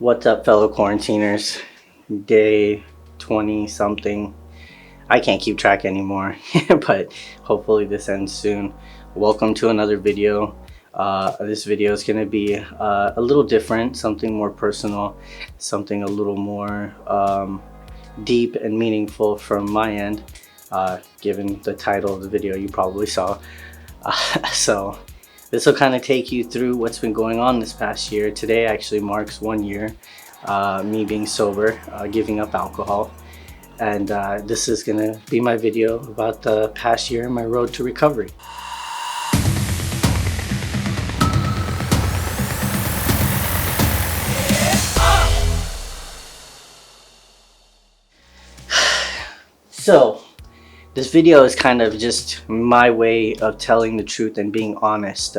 What's up, fellow quarantiners? Day 20 something. I can't keep track anymore, but hopefully this ends soon. Welcome to another video. This video is going to be a little different, something more personal, something a little more deep and meaningful from my end, given the title of the video you probably saw. So this will kind of take you through what's been going on this past year. Today actually marks 1 year, me being sober, giving up alcohol. And this is gonna be my video about the past year and my road to recovery. So this video is kind of just my way of telling the truth and being honest.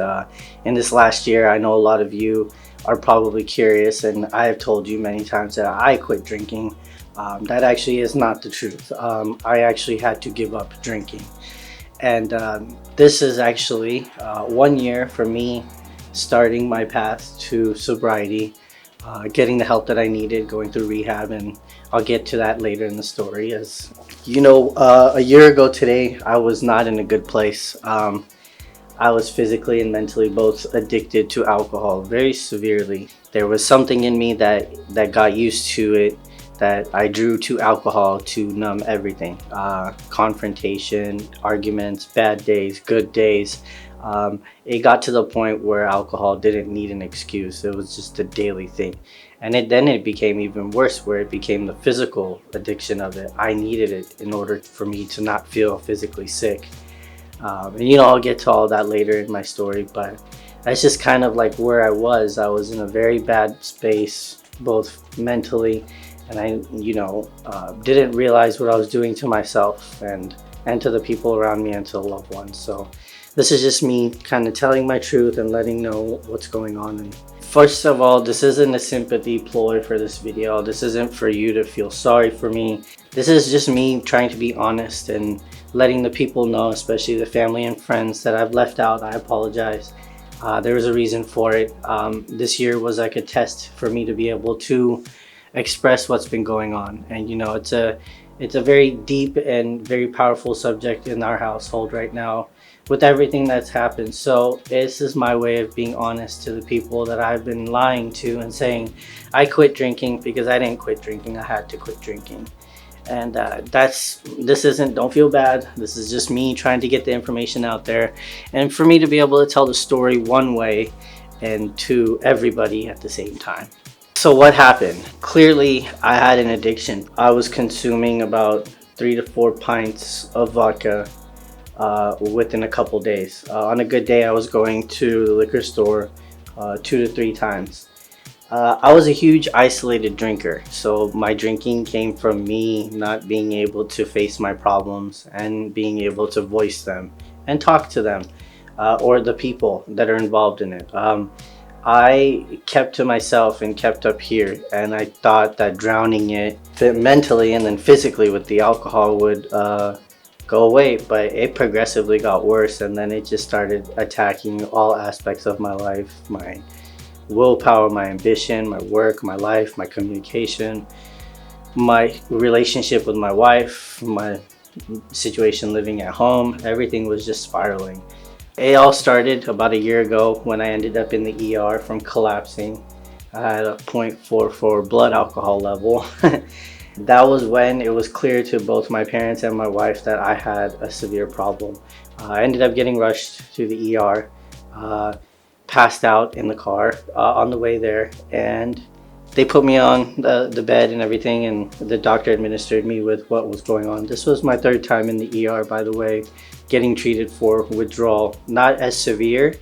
In this last year, I know a lot of you are probably curious, and I have told you many times that I quit drinking. That actually is not the truth. I actually had to give up drinking. And this is actually 1 year for me starting my path to sobriety, getting the help that I needed, going through rehab, and I'll get to that later in the story. As you know, a year ago today, I was not in a good place. I was physically and mentally both addicted to alcohol very severely. There was something in me that got used to it, that I drew to alcohol to numb everything. Confrontation, arguments, bad days, good days. It got to the point where alcohol didn't need an excuse. It was just a daily thing. And then it became even worse, where it became the physical addiction of it. I needed it in order for me to not feel physically sick. And you know, I'll get to all that later in my story, but that's just kind of like where I was. I was in a very bad space, both mentally, and I, didn't realize what I was doing to myself and to the people around me and to the loved ones. So this is just me kind of telling my truth and letting know what's going on. And first of all, this isn't a sympathy ploy for this video. This isn't for you to feel sorry for me. This is just me trying to be honest and letting the people know, especially the family and friends that I've left out. I apologize. There was a reason for it. This year was like a test for me to be able to express what's been going on. And you know, it's a very deep and very powerful subject in our household right now with everything that's happened. So this is my way of being honest to the people that I've been lying to and saying I quit drinking because I didn't quit drinking. I had to quit drinking. And this isn't, don't feel bad. This is just me trying to get the information out there and for me to be able to tell the story one way and to everybody at the same time. So what happened? Clearly, I had an addiction. I was consuming about 3 to 4 pints of vodka within a couple days. On a good day, I was going to the liquor store 2 to 3 times. I was a huge isolated drinker, so my drinking came from me not being able to face my problems and being able to voice them and talk to them or the people that are involved in it. I kept to myself and kept up here, and I thought that drowning it mentally and then physically with the alcohol would go away, but it progressively got worse, and then it just started attacking all aspects of my life, my willpower, my ambition, my work, my life, my communication, my relationship with my wife, my situation living at home. Everything was just spiraling. It all started about a year ago when I ended up in the ER from collapsing. I had a 0.44 blood alcohol level. That was when it was clear to both my parents and my wife that I had a severe problem. I ended up getting rushed to the ER, passed out in the car on the way there, and they put me on the bed and everything, and the doctor administered me with what was going on. This was my 3rd time in the ER, by the way, getting treated for withdrawal. Not as severe.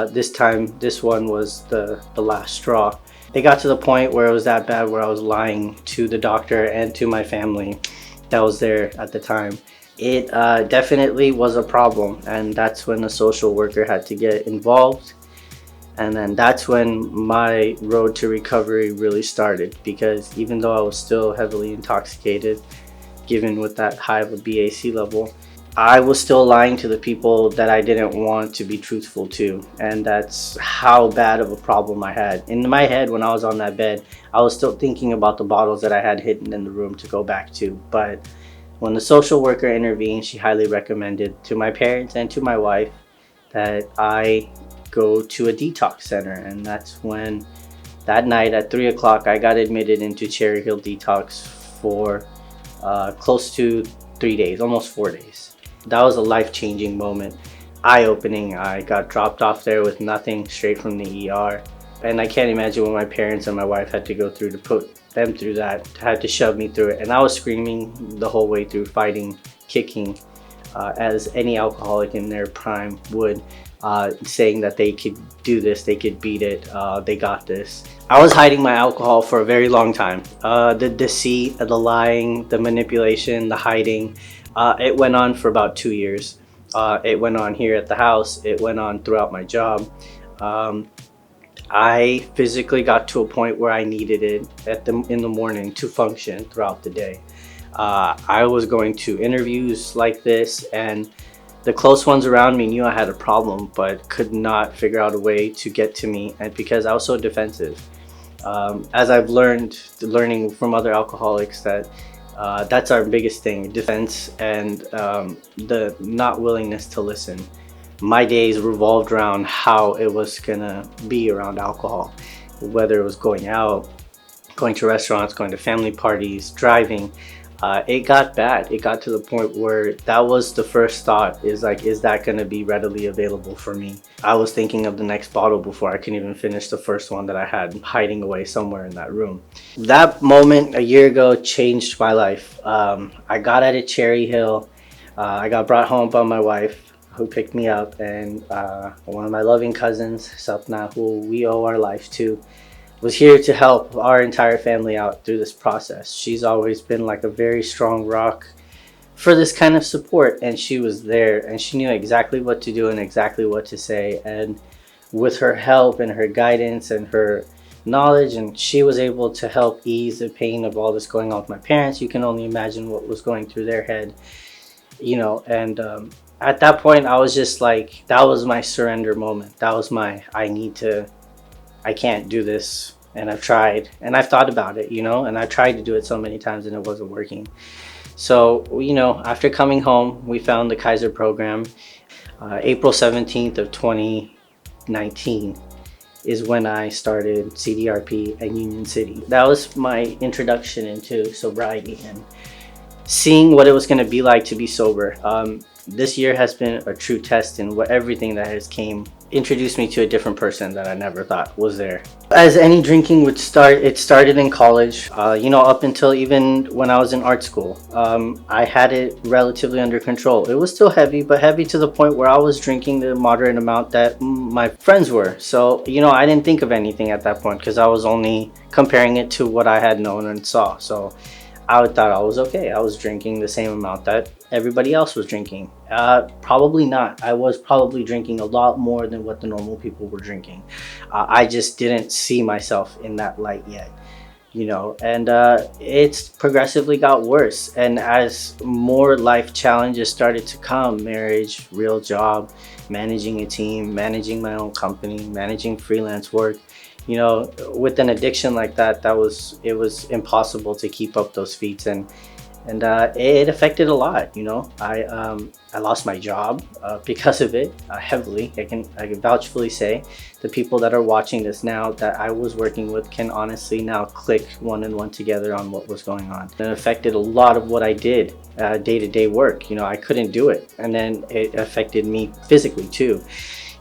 This time, this one was the last straw. It got to the point where it was that bad where I was lying to the doctor and to my family that was there at the time. It definitely was a problem, and that's when a social worker had to get involved. And then that's when my road to recovery really started, because even though I was still heavily intoxicated, given with that high of a BAC level, I was still lying to the people that I didn't want to be truthful to. And that's how bad of a problem I had. In my head, when I was on that bed, I was still thinking about the bottles that I had hidden in the room to go back to. But when the social worker intervened, she highly recommended to my parents and to my wife that I go to a detox center. And that's when that night at 3 o'clock, I got admitted into Cherry Hill Detox for close to 3 days, almost 4 days. That was a life-changing moment, eye-opening. I got dropped off there with nothing, straight from the ER. And I can't imagine what my parents and my wife had to go through to put them through that, had to shove me through it. And I was screaming the whole way through, fighting, kicking, as any alcoholic in their prime would, saying that they could do this, they could beat it, they got this. I was hiding my alcohol for a very long time. The deceit, the lying, the manipulation, the hiding, it went on for about 2 years. It went on here at the house. It went on throughout my job. I physically got to a point where I needed it in the morning to function throughout the day. I was going to interviews like this, and the close ones around me knew I had a problem, but could not figure out a way to get to me, and because I was so defensive. As I've learning from other alcoholics, that that's our biggest thing, defense, and the not willingness to listen. My days revolved around how it was gonna be around alcohol, whether it was going out, going to restaurants, going to family parties, driving. It got bad. It got to the point where that was the first thought, is like, is that gonna be readily available for me? I was thinking of the next bottle before I could even finish the first one that I had hiding away somewhere in that room. That moment a year ago changed my life. I got out of Cherry Hill. I got brought home by my wife, who picked me up, and one of my loving cousins, Sapna, who we owe our life to, was here to help our entire family out through this process. She's always been like a very strong rock for this kind of support, and she was there, and she knew exactly what to do and exactly what to say. And with her help and her guidance and her knowledge, and she was able to help ease the pain of all this going on with my parents. You can only imagine what was going through their head, and at that point, I was just like, that was my surrender moment. That was my, I can't do this. And I've tried, and I've thought about it, and I tried to do it so many times and it wasn't working. So, after coming home, we found the Kaiser program. April 17th of 2019 is when I started CDRP at Union City. That was my introduction into sobriety and seeing what it was going to be like to be sober. This year has been a true test in everything that has introduced me to a different person that I never thought was there. As any drinking would start, it started in college, up until even when I was in art school. I had it relatively under control. It was still heavy, but heavy to the point where I was drinking the moderate amount that my friends were. So, I didn't think of anything at that point because I was only comparing it to what I had known and saw. So I thought I was okay. I was drinking the same amount that everybody else was drinking. Probably not. I was probably drinking a lot more than what the normal people were drinking. I just didn't see myself in that light yet, and it's progressively got worse. And as more life challenges started to come, marriage, real job, managing a team, managing my own company, managing freelance work, with an addiction like that, it was impossible to keep up those feats, and it affected a lot. I lost my job because of it, heavily. I can vouchfully say the people that are watching this now that I was working with can honestly now click one and one together on what was going on. It affected a lot of what I did, day-to-day work. I couldn't do it, and then it affected me physically too.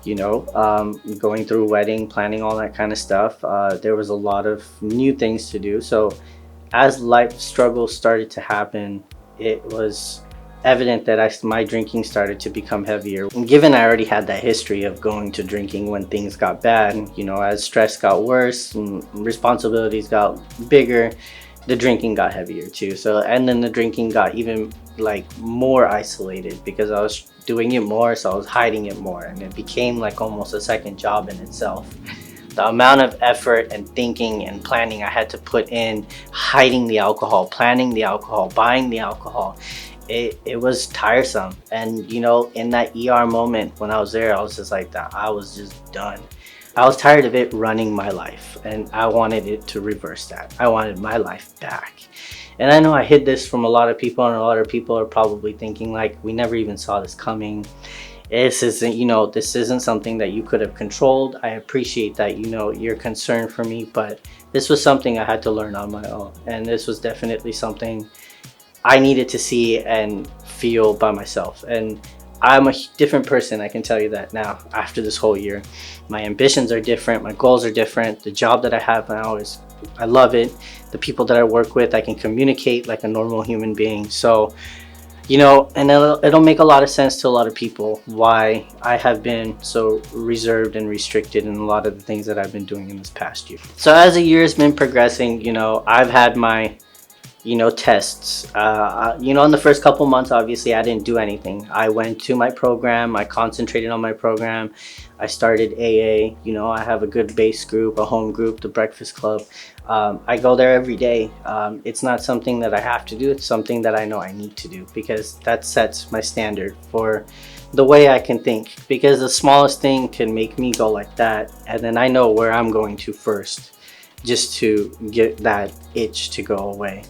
Going through wedding, planning, all that kind of stuff. There was a lot of new things to do. So as life struggles started to happen, it was evident that my drinking started to become heavier. And given I already had that history of going to drinking when things got bad, as stress got worse and responsibilities got bigger, the drinking got heavier too. And then the drinking got even more isolated because I was doing it more, so I was hiding it more, and it became like almost a second job in itself. The amount of effort and thinking and planning I had to put in hiding the alcohol, planning the alcohol, buying the alcohol, it was tiresome. And you know, in that ER moment when I was there, I was just like that. I was just done. I was tired of it running my life, and I wanted it to reverse that. I wanted my life back. And I know I hid this from a lot of people, and a lot of people are probably thinking like, we never even saw this coming. This isn't, you know, this isn't something that you could have controlled. I appreciate that, you know, you're concerned for me, but this was something I had to learn on my own. And this was definitely something I needed to see and feel by myself. And I'm a different person, I can tell you that now after this whole year. My ambitions are different, my goals are different. The job that I have now is, I love it. The people that I work with, I can communicate like a normal human being. So, you know, and it'll make a lot of sense to a lot of people why I have been so reserved and restricted in a lot of the things that I've been doing in this past year. So as the year has been progressing, you know, I've had my, you know, tests. You know, in the first couple months, obviously I didn't do anything. I went to my program, I concentrated on my program. I started AA, you know, I have a good base group, a home group, the Breakfast Club. I go there every day. It's not something that I have to do, it's something that I know I need to do, because that sets my standard for the way I can think. Because the smallest thing can make me go like that, and then I know where I'm going to first, just to get that itch to go away.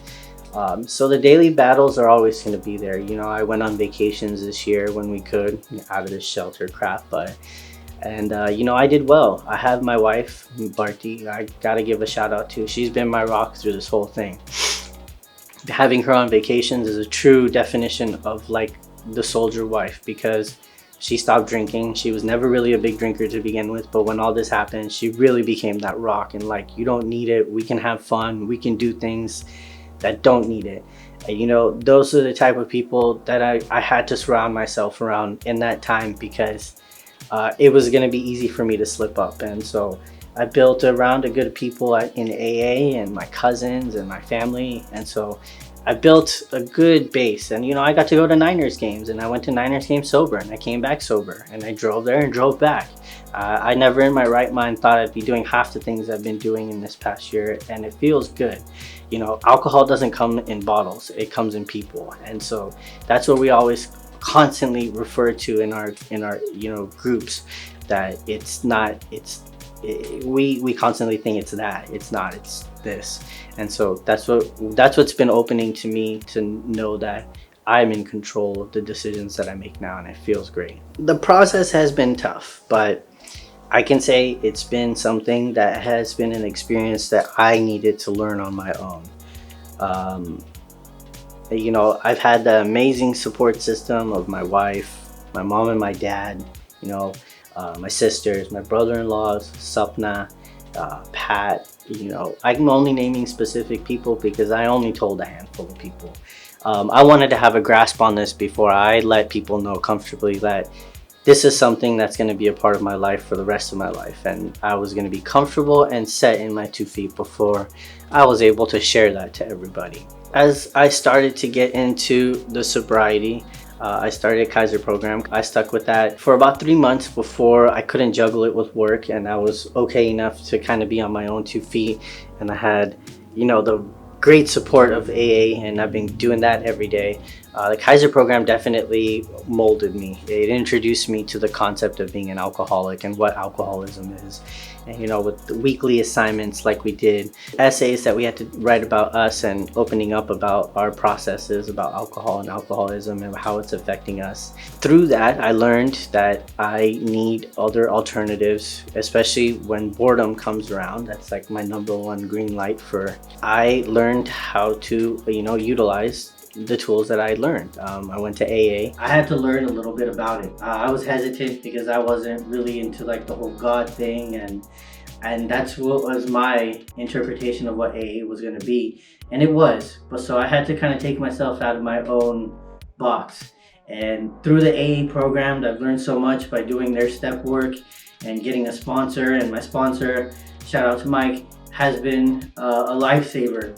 So the daily battles are always going to be there. You know, I went on vacations this year when we could, out of this shelter crap, and you know, I did well. I have my wife, Barty, I gotta give a shout out to. She's been my rock through this whole thing. Having her on vacations is a true definition of like the soldier wife, because she stopped drinking. She was never really a big drinker to begin with, but when all this happened, she really became that rock. And like, you don't need it. We can have fun. We can do things that don't need it. And, you know, those are the type of people that I had to surround myself around in that time, because it was going to be easy for me to slip up. And so I built around a good people in AA, and my cousins and my family. And so I built a good base. And, you know, I got to go to Niners games, and I went to Niners games sober, and I came back sober, and I drove there and drove back. I never in my right mind thought I'd be doing half the things I've been doing in this past year, and it feels good. You know, alcohol doesn't come in bottles, it comes in people. And so that's what we always constantly refer to in our you know, groups, that it's not, we constantly think it's that, it's not, it's this. And so that's what's been opening to me, to know that I'm in control of the decisions that I make now, and it feels great. The process has been tough, but I can say it's been something that has been an experience that I needed to learn on my own. You know, I've had the amazing support system of my wife, my mom and my dad, you know, my sisters, my brother-in-laws, Sapna, Pat. You know, I'm only naming specific people because I only told a handful of people. I wanted to have a grasp on this before I let people know comfortably that this is something that's going to be a part of my life for the rest of my life, and I was going to be comfortable and set in my 2 feet before I was able to share that to everybody. As I started to get into the sobriety, I started a Kaiser program. I stuck with that for about 3 months before I couldn't juggle it with work, and I was okay enough to kind of be on my own 2 feet. And I had, you know, the great support of AA, and I've been doing that every day. The Kaiser program definitely molded me. It introduced me to the concept of being an alcoholic and what alcoholism is. And, you know, with the weekly assignments like we did, essays that we had to write about us and opening up about our processes about alcohol and alcoholism and how it's affecting us. Through that, I learned that I need other alternatives, especially when boredom comes around. That's like my #1 green light for. I learned how to, you know, utilize the tools that I learned. I went to AA. I had to learn a little bit about it. I was hesitant because I wasn't really into like the whole God thing, and that's what was my interpretation of what AA was going to be, and it was. But so I had to kind of take myself out of my own box, and through the AA program, I've learned so much by doing their step work and getting a sponsor. And my sponsor, shout out to Mike, has been a lifesaver.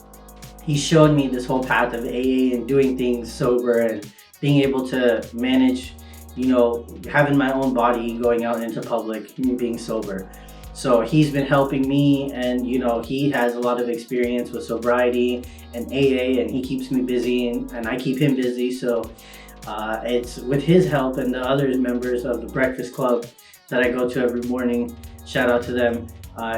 He showed me this whole path of AA and doing things sober and being able to manage, you know, having my own body, going out into public, being sober. So he's been helping me, and he has a lot of experience with sobriety and AA, and he keeps me busy, and I keep him busy. So it's with his help and the other members of the Breakfast Club that I go to every morning. Shout out to them.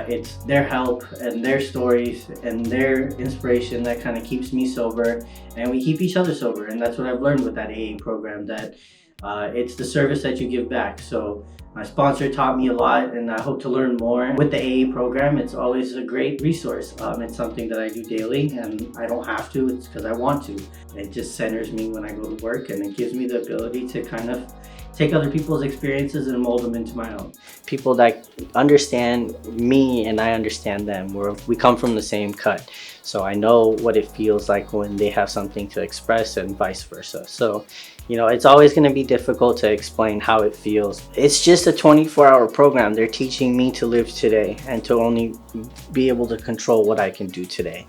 It's their help and their stories and their inspiration that kind of keeps me sober, and we keep each other sober. And that's what I've learned with that AA program, that it's the service that you give back. So my sponsor taught me a lot, and I hope to learn more. With the AA program, it's always a great resource. It's something that I do daily, and I don't have to, it's because I want to. It just centers me when I go to work, and it gives me the ability to kind of take other people's experiences and mold them into my own. People that understand me and I understand them. We come from the same cut. So I know what it feels like when they have something to express, and vice versa. So, it's always going to be difficult to explain how it feels. It's just a 24-hour program. They're teaching me to live today and to only be able to control what I can do today.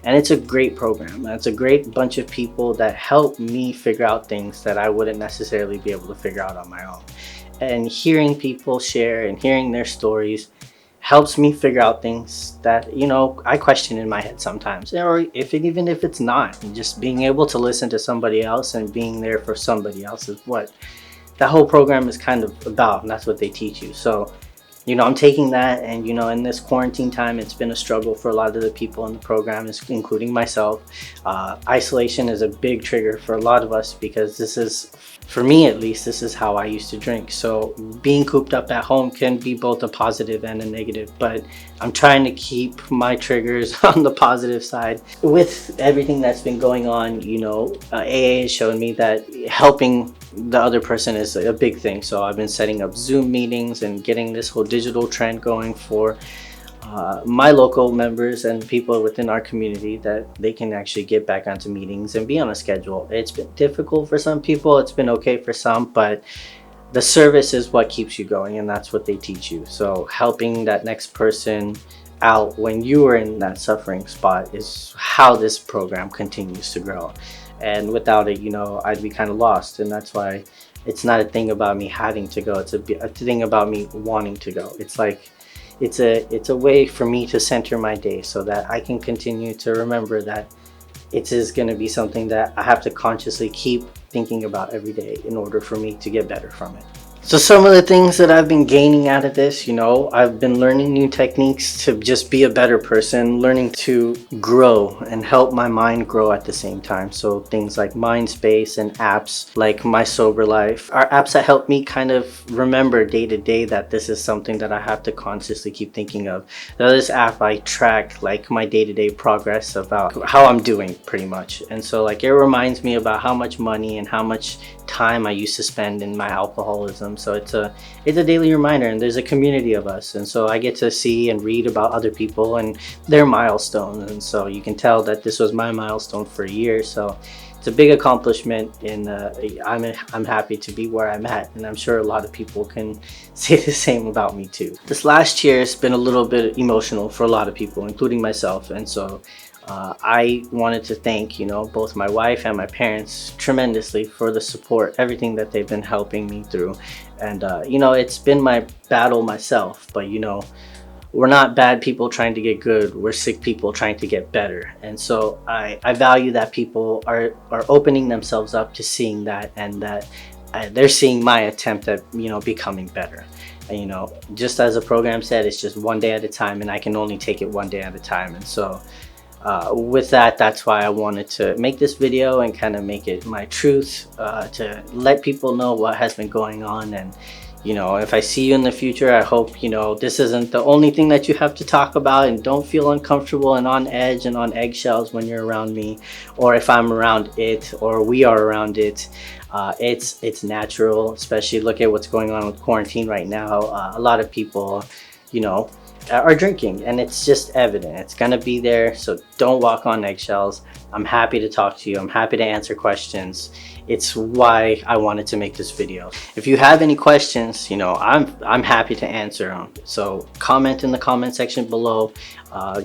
And it's a great program. It's a great bunch of people that help me figure out things that I wouldn't necessarily be able to figure out on my own. And hearing people share and hearing their stories helps me figure out things that I question in my head sometimes, or even if it's not. And just being able to listen to somebody else and being there for somebody else is what that whole program is kind of about, and that's what they teach you. So I'm taking that, and in this quarantine time, it's been a struggle for a lot of the people in the program, including myself. Isolation is a big trigger for a lot of us, because this is, for me at least, this is how I used to drink. So being cooped up at home can be both a positive and a negative, but I'm trying to keep my triggers on the positive side. With everything that's been going on, AA has shown me that helping the other person is a big thing. So I've been setting up Zoom meetings and getting this whole digital trend going for my local members and people within our community, that they can actually get back onto meetings and be on a schedule. It's been difficult for some people, it's been okay for some, but the service is what keeps you going, and that's what they teach you. So helping that next person out when you are in that suffering spot is how this program continues to grow. And without it, I'd be kind of lost. And that's why it's not a thing about me having to go. It's a thing about me wanting to go. It's like, it's a way for me to center my day, so that I can continue to remember that it is going to be something that I have to consciously keep thinking about every day in order for me to get better from it. So some of the things that I've been gaining out of this, I've been learning new techniques to just be a better person, learning to grow and help my mind grow at the same time. So things like mind space and apps like My Sober Life are apps that help me kind of remember day to day that this is something that I have to consciously keep thinking of. Now, this app, I track like my day-to-day progress about how I'm doing pretty much. And so it reminds me about how much money and how much time I used to spend in my alcoholism. So it's a daily reminder, and there's a community of us, and so I get to see and read about other people and their milestones. And so you can tell that this was my milestone for a year. So it's a big accomplishment, and I'm happy to be where I'm at, and I'm sure a lot of people can say the same about me too. This last year has been a little bit emotional for a lot of people, including myself, and so I wanted to thank both my wife and my parents tremendously for the support, everything that they've been helping me through. And it's been my battle myself, but we're not bad people trying to get good, we're sick people trying to get better. And so I value that people are opening themselves up to seeing that, and that they're seeing my attempt at becoming better. And, just as the program said, it's just one day at a time, and I can only take it one day at a time. And so with that, that's why I wanted to make this video and kind of make it my truth, to let people know what has been going on. And if I see you in the future, I hope this isn't the only thing that you have to talk about, and don't feel uncomfortable and on edge and on eggshells when you're around me, or if I'm around it, or we are around it. It's natural, especially look at what's going on with quarantine right now. A lot of people are drinking, and it's just evident, it's gonna be there. So don't walk on eggshells. I'm happy to talk to you. I'm happy to answer questions. It's why I wanted to make this video. If you have any questions, you know, I'm happy to answer them. So comment in the comment section below.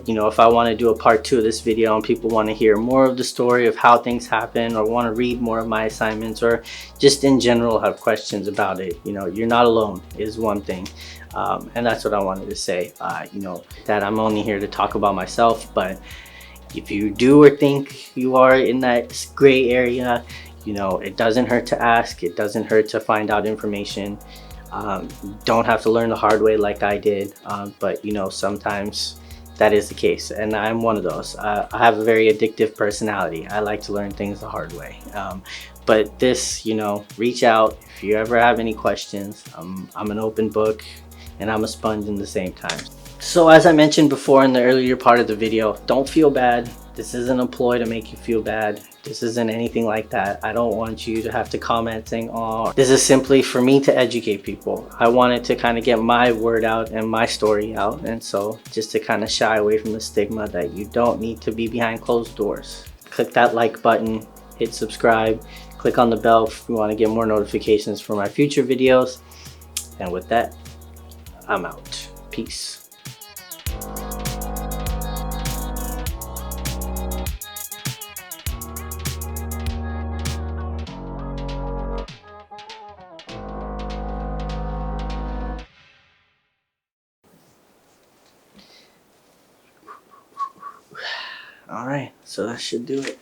You know, if I want to do a part 2 of this video and people want to hear more of the story of how things happen, or want to read more of my assignments, or just in general have questions about it, you know, you're not alone is one thing. And that's what I wanted to say. You know, that I'm only here to talk about myself, but if you do or think you are in that gray area, you know, it doesn't hurt to ask. It doesn't hurt to find out information. You don't have to learn the hard way like I did, but you know, sometimes that is the case, and I'm one of those. I have a very addictive personality. I like to learn things the hard way. But this, you know, reach out if you ever have any questions. I'm an open book, and I'm a sponge in the same time. So as I mentioned before in the earlier part of the video, don't feel bad. This isn't a ploy to make you feel bad. This isn't anything like that. I don't want you to have to comment saying, oh, this is simply for me to educate people. I wanted to kind of get my word out and my story out. And so just to kind of shy away from the stigma that you don't need to be behind closed doors. Click that like button, hit subscribe, click on the bell if you want to get more notifications for my future videos. And with that, I'm out. Peace. All right, so that should do it.